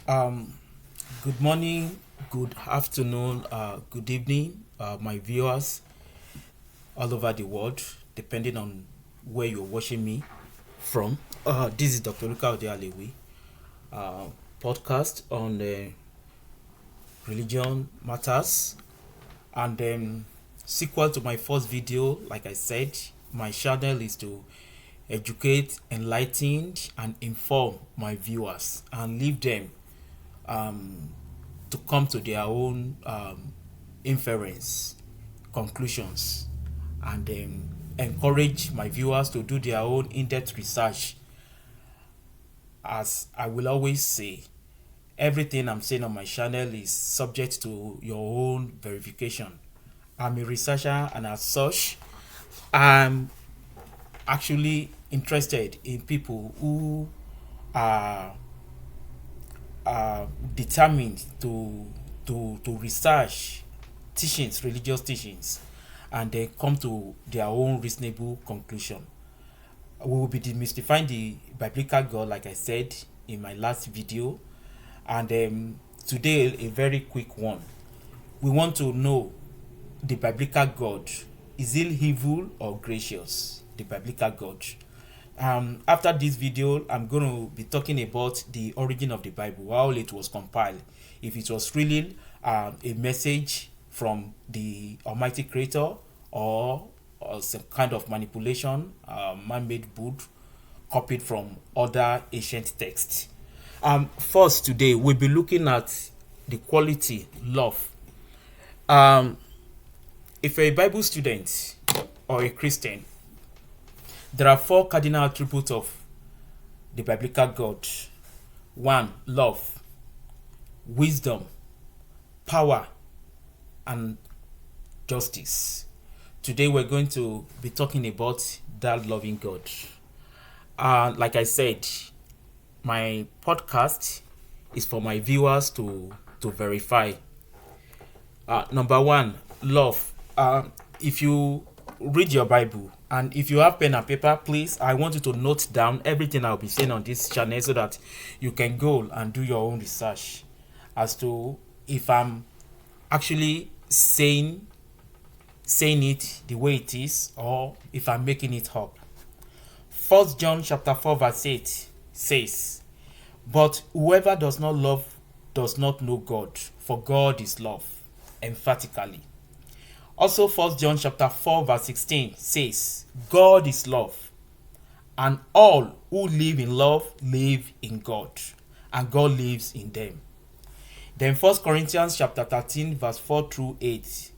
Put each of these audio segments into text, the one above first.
Um, Good morning, good afternoon, good evening, my viewers all over the world, depending on where you're watching me from. This is Dr. Luka Odealewi, uh, podcast on religion matters, and sequel to my first video. Like I said, my channel is to educate, enlighten, and inform my viewers and leave them um, to come to their own inference, conclusions, and encourage my viewers to do their own in-depth research. As I will always say, everything I'm saying on my channel is subject to your own verification. I'm a researcher, and as such, I'm actually interested in people who are determined to research teachings, religious teachings, and then come to their own reasonable conclusion. We will be demystifying the biblical God, like I said in my last video, and today a very quick one. We want to know the biblical God. Is he evil or gracious? The biblical God. After this video, I'm going to be talking about the origin of the Bible, how it was compiled, if it was really a message from the Almighty Creator, or some kind of manipulation, man-made book copied from other ancient texts. First, today we'll be looking at the quality love. Um, if you're a Bible student or a Christian, there are four cardinal attributes of the biblical God. One, love, wisdom, power, and justice. Today we're going to be talking about that loving God. Like I said, my podcast is for my viewers to verify. Number one, love. If you read your Bible, and if you have pen and paper, please, I want you to note down everything I'll be saying on this channel so that you can go and do your own research as to if I'm actually saying it the way it is, or if I'm making it up. First John chapter 4 verse 8 says, "But whoever does not love does not know God, for God is love," emphatically. Also, First John chapter 4 verse 16 says, "God is love, and all who live in love live in God, and God lives in them." Then First Corinthians chapter 13 verse 4 through 8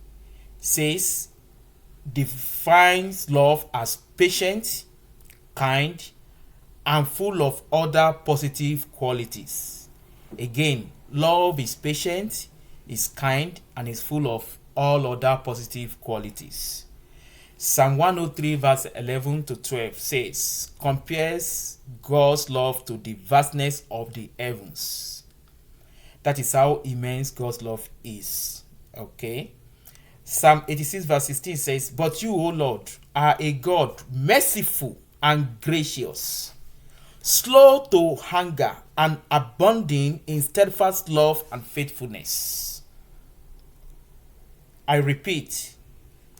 says, defines love as patient, kind, and full of other positive qualities. Again, love is patient, is kind, and is full of all other positive qualities. Psalm 103 verse 11 to 12 says, compares God's love to the vastness of the heavens. That is how immense God's love is. Okay. Psalm 86 verse 16 says, "But you, O Lord, are a God merciful and gracious, slow to anger, and abounding in steadfast love and faithfulness." I repeat,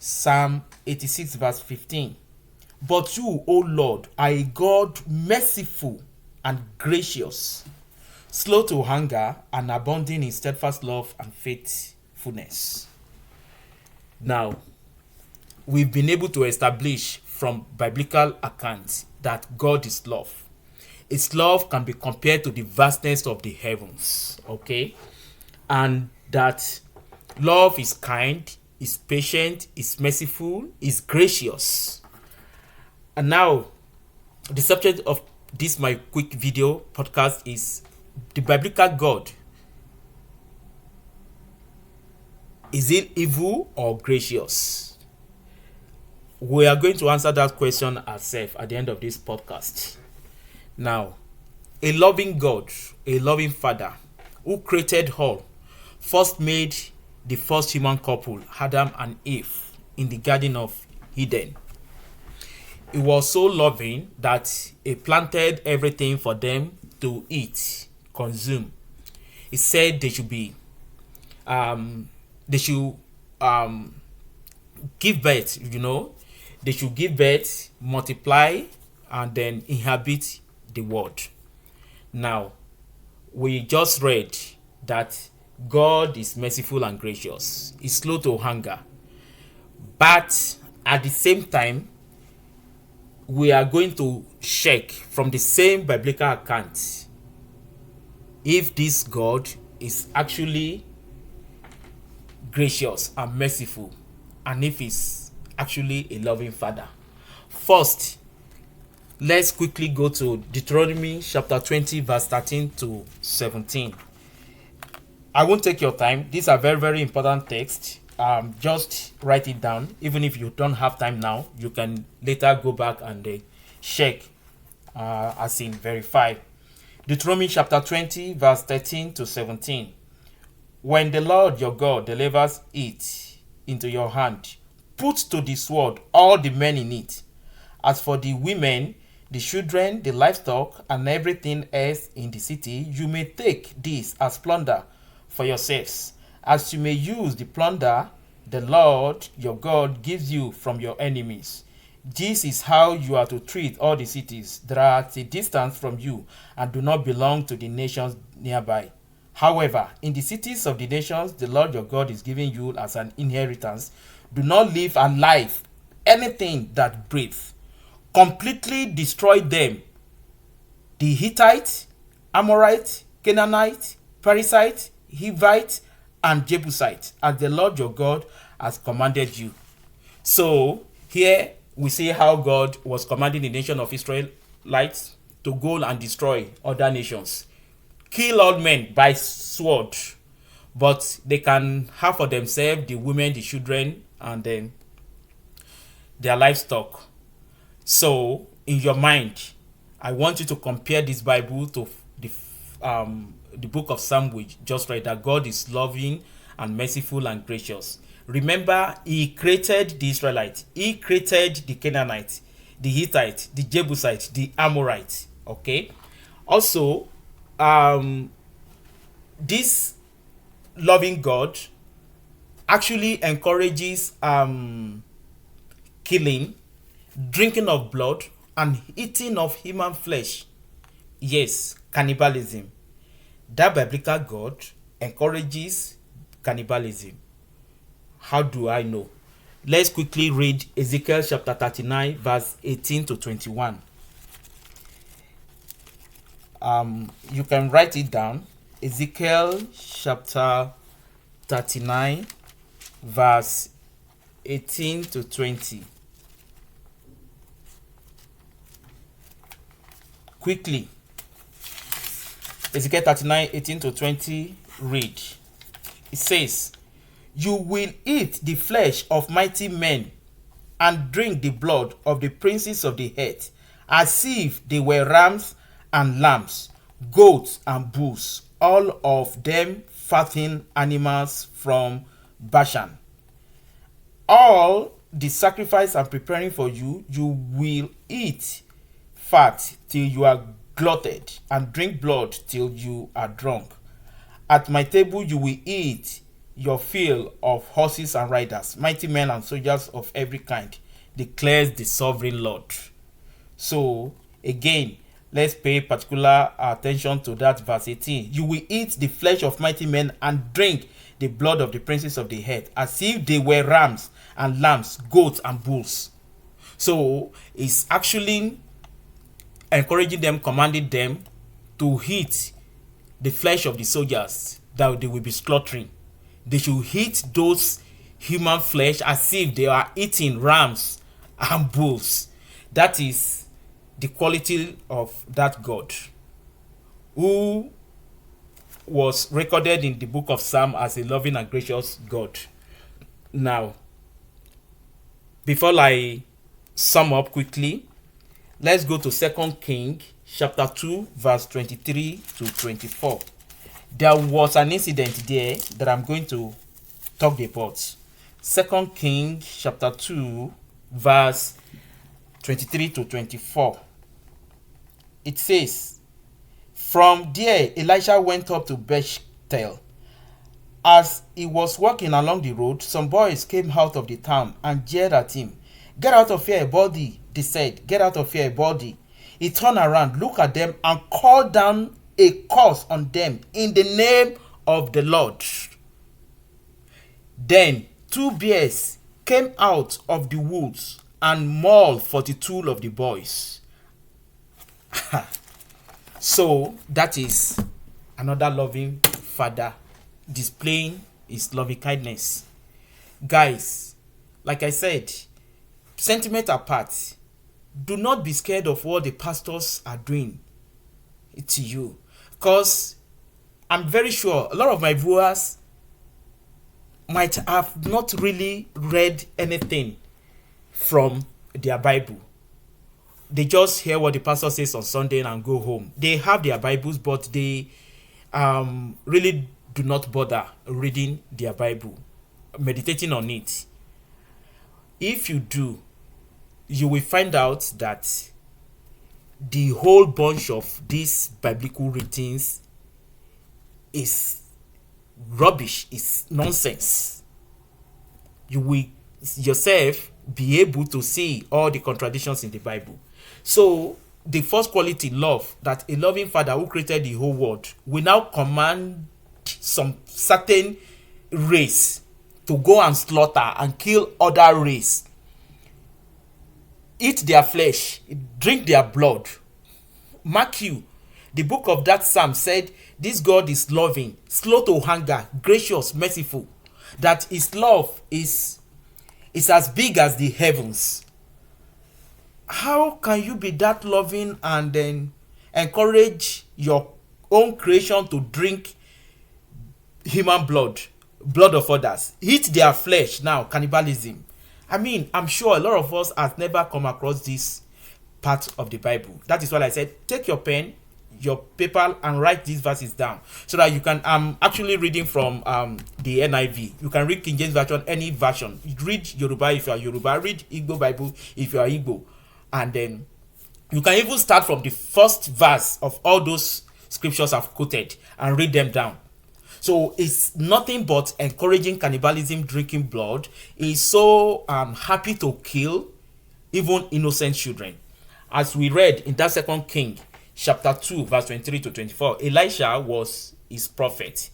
Psalm 86 verse 15. "But you, O Lord, are a God merciful and gracious, slow to anger, and abounding in steadfast love and faithfulness." Now, we've been able to establish from biblical accounts that God is love. Its love can be compared to the vastness of the heavens, okay? And that love is kind, is patient, is merciful, is gracious. And now, the subject of this my quick video podcast is the biblical God. Is it evil or gracious? We are going to answer that question ourselves at the end of this podcast. Now, a loving God, a loving Father who created all, first made the first human couple, Adam and Eve, in the Garden of Eden. He was so loving that he planted everything for them to eat, consume. He said they should be they should um give birth, they should give birth, multiply, and then inhabit the world. Now, we just read that God is merciful and gracious. He's slow to anger. But at the same time, we are going to check from the same biblical account if this God is actually gracious and merciful, and if he's actually a loving father. First, let's quickly go to Deuteronomy chapter 20 verse 13 to 17. I won't take your time. These are very, very important texts. Just write it down. Even if you don't have time now, you can later go back and check, as in verify. Deuteronomy chapter 20 verse 13 to 17. When the Lord your God delivers it into your hand, put to the sword all the men in it. As for the women, the children, the livestock, and everything else in the city, you may take this as plunder for yourselves, as you may use the plunder the Lord your God gives you from your enemies. This is how you are to treat all the cities that are at a distance from you and do not belong to the nations nearby. However, in the cities of the nations the Lord your God is giving you as an inheritance, do not leave alive anything that breathes. Completely destroy them. The Hittite, Amorite, Canaanite, Perizzite, Hivite, and Jebusite, as the Lord your God has commanded you. So here we see how God was commanding the nation of Israelites to go and destroy other nations, kill all men by sword, but they can have for themselves the women, the children, and then their livestock. So in your mind, I want you to compare this Bible to the book of Psalm, we just read, that God is loving and merciful and gracious. Remember, he created the Israelites, he created the Canaanites, the Hittites, the Jebusites, the Amorites. Okay. Also, this loving God actually encourages killing, drinking of blood, and eating of human flesh. Yes, cannibalism. That biblical God encourages cannibalism. How do I know? Let's quickly read Ezekiel chapter 39 verse 18 to 21. You can write it down. Ezekiel chapter 39 verse 18 to 20. Quickly. Ezekiel 39, 18 to 20, read. It says, you will eat the flesh of mighty men and drink the blood of the princes of the earth, as if they were rams and lambs, goats and bulls, all of them fattened animals from Bashan. All the sacrifice I'm preparing for you, you will eat fat till you are glutted, and drink blood till you are drunk. At my table you will eat your fill of horses and riders, mighty men and soldiers of every kind, declares the sovereign Lord. So again, let's pay particular attention to that verse 18. You will eat the flesh of mighty men and drink the blood of the princes of the earth, as if they were rams and lambs, goats and bulls. So it's actually encouraging them, commanding them to eat the flesh of the soldiers that they will be slaughtering. They should eat those human flesh as if they are eating rams and bulls. That is the quality of that God, who was recorded in the book of Psalm as a loving and gracious God. Now, before I sum up quickly, let's go to 2 Kings chapter 2 verse 23 to 24. There was an incident there that I'm going to talk about. 2 Kings chapter 2 verse 23 to 24. It says, from there Elisha went up to tale. As he was walking along the road, some boys came out of the town and jeered at him. "Get out of here, a body," they said. "Get out of here, a body." He turned around, looked at them, and called down a curse on them in the name of the Lord. Then 2 bears came out of the woods and mauled 42 of the boys. So that is another loving father displaying his loving kindness. Guys, like I said, sentiment apart, do not be scared of what the pastors are doing to you, because I'm very sure a lot of my viewers might have not really read anything from their Bible. They just hear what the pastor says on Sunday and go home. They have their Bibles, but they really do not bother reading their Bible, meditating on it. If you do, you will find out that the whole bunch of these biblical readings is rubbish, is nonsense. You will yourself be able to see all the contradictions in the Bible. So the first quality, love, that a loving father who created the whole world will now command some certain race to go and slaughter and kill other race, eat their flesh, drink their blood. Mark you, the book of that Psalm said this God is loving, slow to anger, gracious, merciful, that his love is as big as the heavens. How can you be that loving and then encourage your own creation to drink human blood of others, eat their flesh? Now, cannibalism. I mean, I'm sure a lot of us have never come across this part of the Bible. That is why I said, take your pen, your paper, and write these verses down so that you can. I'm actually reading from the NIV. You can read King James Version, any version. Read Yoruba if you are Yoruba. Read Igbo Bible if you are Igbo. And then you can even start from the first verse of all those scriptures I've quoted and read them down. So it's nothing but encouraging cannibalism, drinking blood. Is so happy to kill even innocent children. As we read in that 2 King chapter 2 verse 23 to 24, Elisha was his prophet.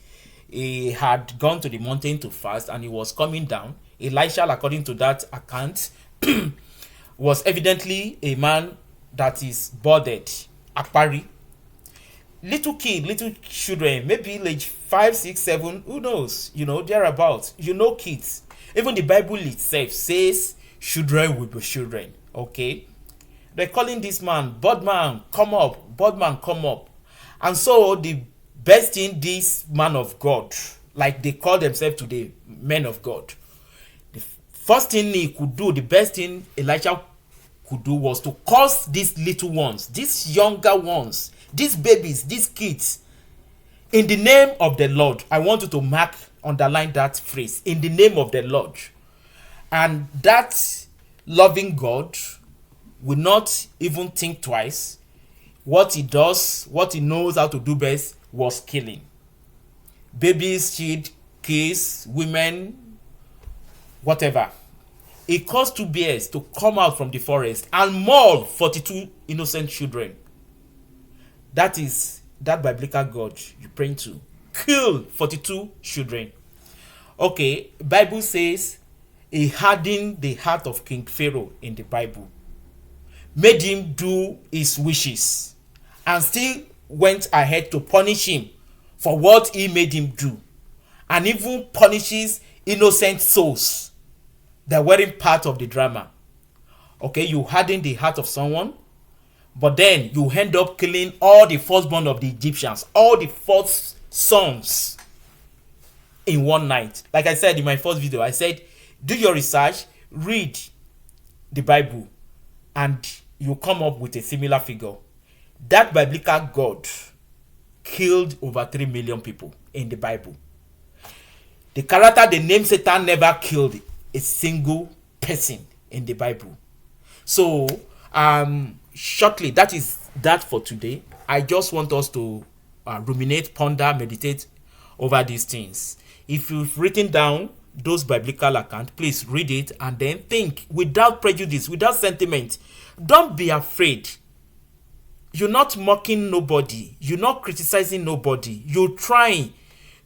He had gone to the mountain to fast and he was coming down. Elisha, according to that account, was evidently a man that is bothered, akpari. Little kid, little children, maybe age 5, 6, 7, who knows, thereabouts. Kids. Even the Bible itself says children will be children, okay? They're calling this man, Budman, come up, Budman, come up. And so the best thing this man of God, like they call themselves today, men of God, the first thing he could do, the best thing Elijah could do was to curse these little ones, these younger ones, these babies, these kids, in the name of the Lord. I want you to underline that phrase, in the name of the Lord. And that loving God will not even think twice. What he does, what he knows how to do best, was killing. Babies, kids, women, whatever. He caused 2 bears to come out from the forest and maul 42 innocent children. That is that biblical God you pray to. Kill 42 children. Okay, Bible says he hardened the heart of King Pharaoh in the Bible. Made him do his wishes. And still went ahead to punish him for what he made him do. And even punishes innocent souls that weren't part of the drama. Okay, you harden the heart of someone, but then you end up killing all the firstborn of the Egyptians, all the first sons in one night. Like I said in my first video, I said, do your research, read the Bible, and you come up with a similar figure. That biblical God killed over 3 million people in the Bible. The character they named Satan never killed a single person in the Bible. So, shortly, that is that for today. I just want us to ruminate, ponder, meditate over these things. If you've written down those biblical accounts, please read it and then think without prejudice, without sentiment. Don't be afraid. You're not mocking nobody. You're not criticizing nobody. You're trying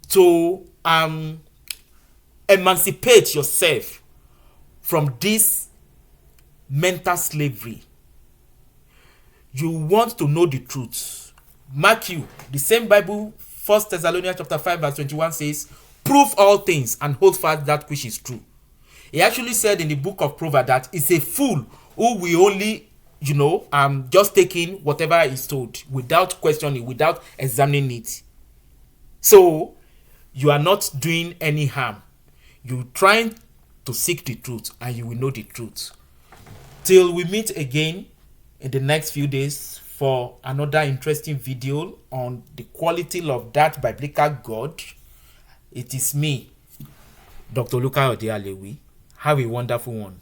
to emancipate yourself from this mental slavery. You want to know the truth. Mark you, the same Bible, 1 Thessalonians chapter 5 verse 21 says, prove all things and hold fast that which is true. He actually said in the book of Proverbs that it's a fool who will only, just take in whatever is told without questioning, without examining it. So, you are not doing any harm. You're trying to seek the truth and you will know the truth. Till we meet again in the next few days for another interesting video on the quality of that biblical God. It is me, Dr. Luka Odealewi. Have a wonderful one.